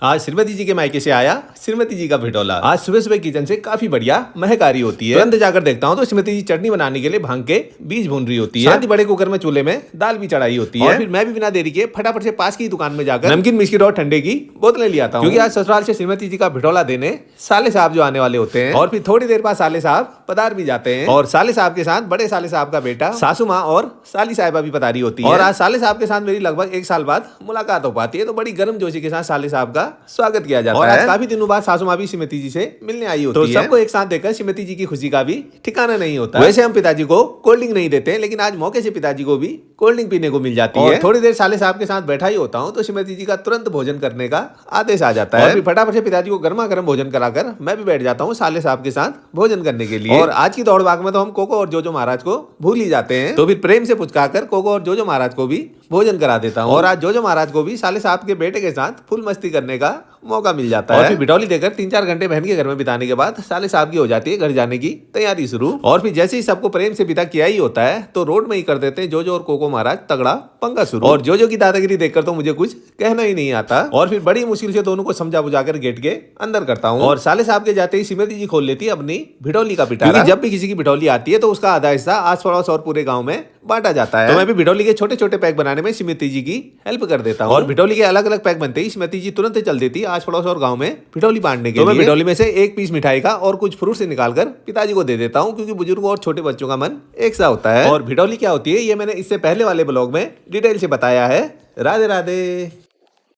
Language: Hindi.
आज श्रीमती जी के मायके से आया श्रीमती जी का भिटोला। आज सुबह सुबह किचन से काफी बढ़िया महक आ रही होती है। तुरंत जाकर देखता हूँ तो श्रीमती जी चटनी बनाने के लिए भांग के बीज भून रही होती है। साथ ही बड़े कुकर में चूल्हे में दाल भी चढ़ाई होती है। और फिर मैं भी बिना देरी के फटाफट से पास की दुकान में जाकर नमकीन बिस्किट और ठंडे की बोतलें ले आता हूँ, क्योंकि आज ससुराल से श्रीमती जी का भिटोला देने साले साहब जो आने वाले होते हैं। और फिर थोड़ी देर बाद साले साहब पधार भी जाते हैं और साले साहब के साथ बड़े साले साहब का बेटा, सासू माँ और साली साहिबा भी पधारी होती है। और आज साले साहब के साथ मेरी लगभग 1 साल बाद मुलाकात हो पाती है, तो बड़ी गर्म जोशी के साथ साले साहब का स्वागत किया जाता है। और आज काफी दिनों बाद सासू माँ भी श्रीमती जी से मिलने आई होती है, तो सबको एक साथ देखकर श्रीमती जी की खुशी का भी ठिकाना नहीं होता। वैसे हम पिताजी को कोल्ड ड्रिंक नहीं देते, लेकिन आज मौके से पिताजी को भी कोल्ड ड्रिंक पीने को मिल जाती है। थोड़ी देर साले साहब के साथ बैठा ही होता हूँ तो श्रीमती जी का तुरंत भोजन करने का आदेश आ जाता है। और फटाफट से पिताजी को गर्मा गर्म भोजन कराकर मैं भी बैठ जाता हूँ साले साहब के साथ भोजन करने के लिए। और आज की दौड़ भाग में तो हम कोको और जोजो महाराज को भूल ही जाते हैं, तो फिर प्रेम से पुचकाकर कोको और जोजो महाराज को भी भोजन करा देता हूँ। और आज जोजो महाराज को भी साले साहब के बेटे के साथ फुल मस्ती करने का मौका मिल जाता है। और फिर बिटौली देकर 3-4 घंटे बहन के घर में बिताने के बाद साले साहब की हो जाती है घर जाने की तैयारी शुरू। और फिर जैसे ही सबको प्रेम से विदा किया ही होता है तो रोड में ही कर देते हैं जोजो और कोको महाराज तगड़ा पंगा शुरू। और जोजो की दादागिरी देखकर तो मुझे कुछ कहना ही नहीं आता। और फिर बड़ी मुश्किल से दोनों को समझा बुझाकर गेट के अंदर करता हूँ। और साले साहब के जाते ही श्रीमती जी खोल लेती है अपनी बिटौली का पिटारा। जब भी किसी की बिटौली आती है तो उसका आधा हिस्सा आस पड़ोस और पूरे गाँव में बांटा जाता है। तो मैं भी बिटौली के छोटे छोटे पैक बनाने में श्रीमती जी की हेल्प कर देता हूँ। और बिटौली के अलग अलग पैक बनते ही श्रीमती जी तुरंत चल देती आस पड़ोस और गाँव में बिटौली बांटने के लिए। मैं बिटौली में से एक पीस मिठाई का और कुछ फ्रूट से निकालकर पिताजी को दे देता हूँ, क्योंकि बुजुर्गों और छोटे बच्चों का मन एक सा होता है। और बिटौली क्या होती है ये मैंने इससे पहले वाले ब्लॉग में डिटेल से बताया है। राधे राधे।